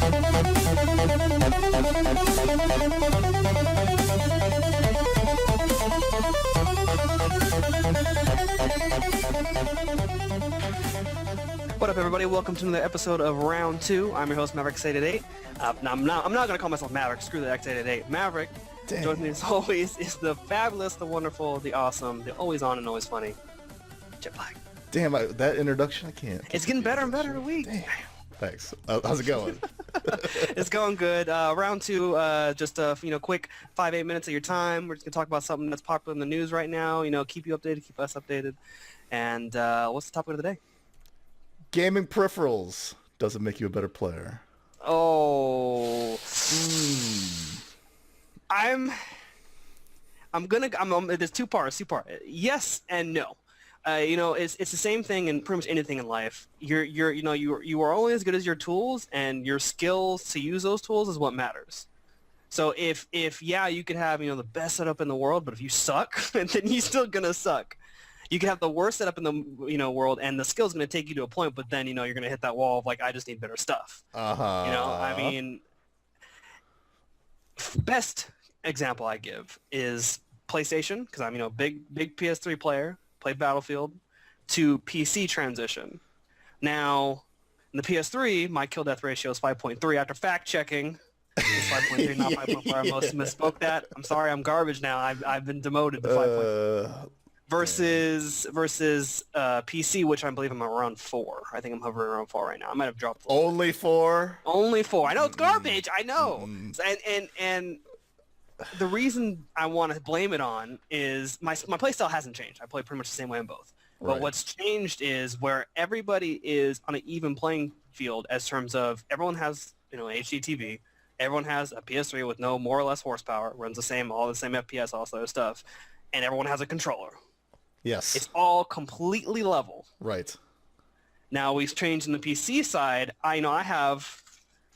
What up, everybody? Welcome to another episode of Round 2. I'm your host, Mavrick X888. I'm not going to call myself Maverick. Screw the X888. Maverick, joining me as always, is the fabulous, the wonderful, the awesome, the always on and always funny Jet Black. Damn, that introduction, I can't. It's getting better and better every week. Damn. Thanks. How's it going? It's going good. Round 2, just a quick 5-8 minutes of your time. We're just gonna talk about something that's popular in the news right now. Keep you updated, keep us updated. And what's the topic of the day? Gaming peripherals doesn't make you a better player. Oh. There's two parts. Yes and no. It's the same thing in pretty much anything in life. You are only as good as your tools, and your skills to use those tools is what matters. So if you could have the best setup in the world, but if you suck, then you're still gonna suck. You can have the worst setup in the world, and the skill's gonna take you to a point, but then you're gonna hit that wall of I just need better stuff. Best example I give is PlayStation, because I'm big PS3 player. Played Battlefield, to PC transition. Now, in the PS3, my kill death ratio is 5.3. After fact checking, it's 5.3, not 5.4. I misspoke that. I'm sorry, I'm garbage now. I've been demoted to 5.3. Versus PC, which I believe I'm around 4. I think I'm hovering around 4 right now. I might have dropped. Only 4. Only 4. I know it's garbage. I know. And the reason I want to blame it on is my playstyle hasn't changed. I play pretty much the same way in both. But what's changed is where everybody is on an even playing field as terms of everyone has HD TV, everyone has a PS3 with no more or less horsepower, runs all the same FPS, all this other stuff, and everyone has a controller. Yes. It's all completely level. Right. Now we've changed in the PC side. I have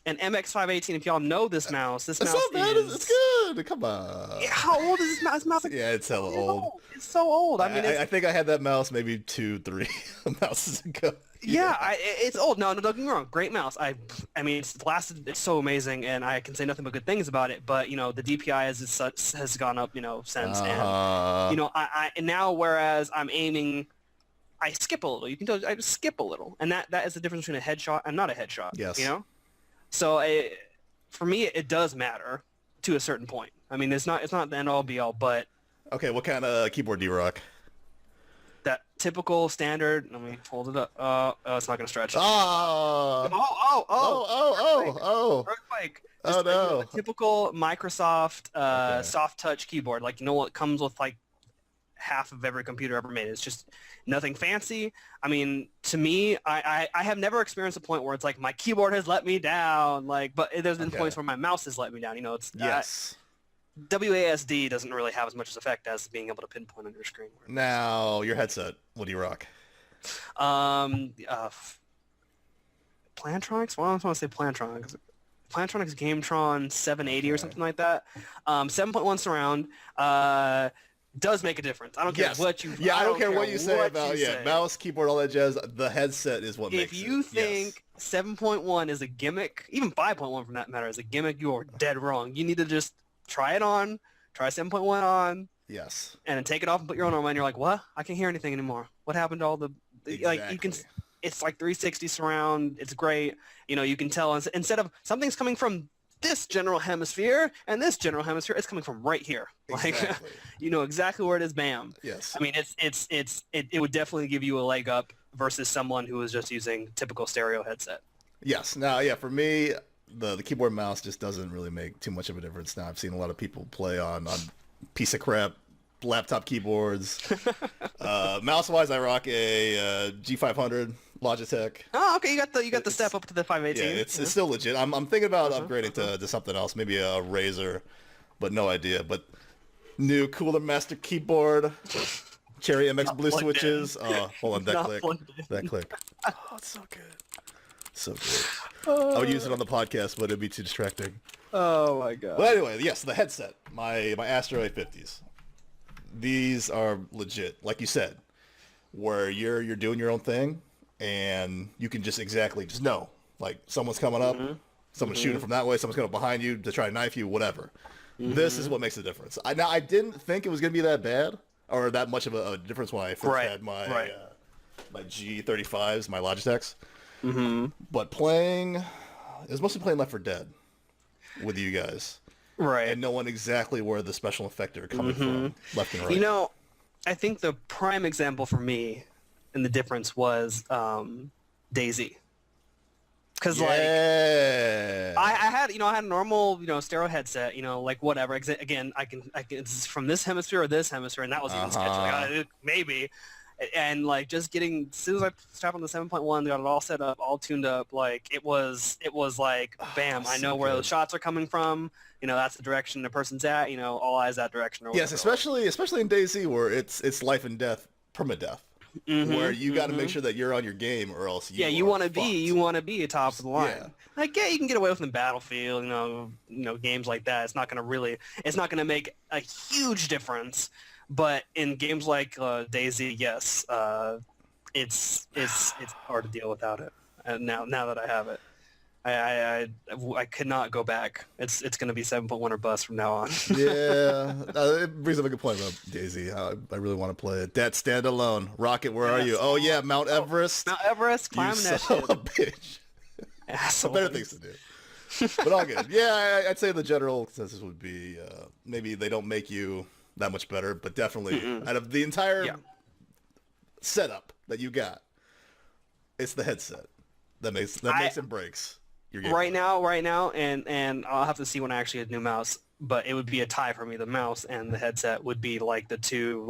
an MX518. If y'all know this mouse, it's not bad. It's good. Come on. How old is this mouse? This mouse yeah, it's hella old. It's so old. I think I had that mouse maybe 2-3 mouses ago. Yeah, it's old. No, don't get me wrong. Great mouse. It's lasted. It's so amazing, and I can say nothing but good things about it. But the DPI has gone up since, and and now whereas I'm aiming, I skip a little. You can tell I just skip a little, and that is the difference between a headshot and not a headshot. Yes. So for me, it does matter to a certain point. It's not the end all be all, but okay. What kind of keyboard do you rock? That typical standard. Let me hold it up. It's not gonna stretch. Oh. Earthquake. Oh no. A typical Microsoft soft touch keyboard. What comes with half of every computer ever made. It's just nothing fancy. To me, I have never experienced a point where it's my keyboard has let me down. But there's been points where my mouse has let me down. It's yes. WASD doesn't really have as much effect as being able to pinpoint on your screen. Now, your headset. What do you rock? Plantronics? Well, I don't want to say Plantronics. Plantronics Gametron 780 or something like that. 7.1 surround. Does make a difference. I don't care what you. Yeah, I don't care what you say about mouse, keyboard, all that jazz. The headset is what makes it. If you think 7.1 is a gimmick, even 5.1 for that matter is a gimmick, you are dead wrong. You need to just try it on. Try 7.1 on. Yes. And then take it off and put your own on. And you're like, what? I can't hear anything anymore. What happened to all the? Exactly. You can. It's 360 surround. It's great. You can tell instead of something's coming from this general hemisphere and this general hemisphere, it's coming from right here. Exactly. You know exactly where it is. Bam. Yes. It would definitely give you a leg up versus someone who was just using typical stereo headset. Yes. Now, yeah, for me, the keyboard mouse just doesn't really make too much of a difference. Now I've seen a lot of people play on piece of crap laptop keyboards. Mouse wise, I rock a G500 Logitech. Oh, okay. You got the step up to the 518. Yeah, it's still legit. I'm thinking about upgrading to something else, maybe a Razer, but no idea. But new Cooler Master keyboard, Cherry MX Blue switches. Hold on, that click. Oh, it's so good. So good. I would use it on the podcast, but it'd be too distracting. Oh my god. But anyway, yes, the headset, my Astro 850s. These are legit, like you said, where you're doing your own thing, and you can just know, like someone's coming up, Someone's shooting from that way. Someone's going behind you to try to knife you. Whatever. This is what makes a difference. I didn't think it was going to be that bad or that much of a difference when I first had my my G35s, my Logitechs. But it was mostly playing Left 4 Dead with you guys. Right. And knowing exactly where the special effects are coming from, left and right. You know, I think the prime example for me and the difference was DayZ. Because like I had a normal stereo headset, like whatever. Again, I can it's from this hemisphere or this hemisphere, and that was even sketchy. Like, maybe, and like just getting as soon as I strapped on the 7.1, got it all set up, all tuned up. Like it was like bam, I know where the shots are coming from. That's the direction the person's at. All eyes that direction. Or yes, especially in DayZ where it's life and death, permadeath. Where you got to make sure that you're on your game, or else you want to be top of the line. Yeah. Like you can get away with it in Battlefield, games like that. It's not going to make a huge difference. But in games like DayZ, yes, it's hard to deal without it. And now that I have it, I could not go back. It's going to be 7.1 or bust from now on. Yeah, it brings up a good point about DayZ. I really want to play it. Dad, stand alone. Rocket, where are you? Oh yeah, Mount Everest. Mount Everest, climbing that shit. A bitch. Assholes. Better things to do. But all good. Yeah, I'd say the general consensus would be maybe they don't make you that much better, but definitely out of the entire setup that you got, it's the headset that makes and breaks. Right now, and I'll have to see when I actually get a new mouse, but it would be a tie for me. The mouse and the headset would be like the two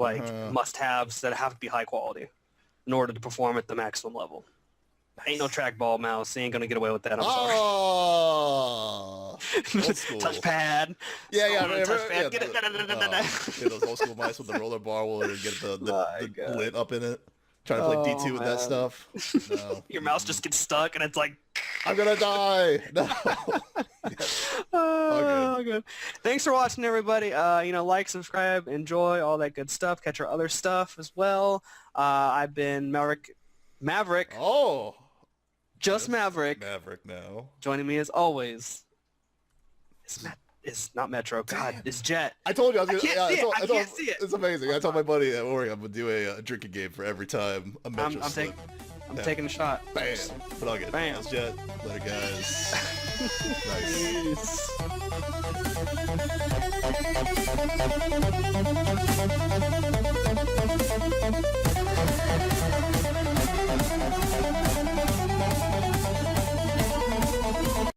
must-haves that have to be high quality in order to perform at the maximum level. Ain't no trackball mouse. Ain't gonna get away with that. I'm sorry. Old school. Touchpad. Yeah. Touchpad. Yeah, those old school mice with the roller bar will get the lid up in it. Trying to play D2 with that stuff. No. Your mouse just gets stuck, and it's like, I'm gonna die. No. Oh, good. Thanks for watching, everybody. Like, subscribe, enjoy all that good stuff. Catch our other stuff as well. I've been Mavrick. Oh, just Mavrick. Mavrick now. Joining me as always. It's not Metro. God, it's Jet. I told you I was gonna. I can't see it. It's amazing. I told my buddy at work I'm gonna do a drinking game for every time a Metro slip. I'm taking a shot. Bam. But all good. Bam. That's Jet. Later, guys. Nice.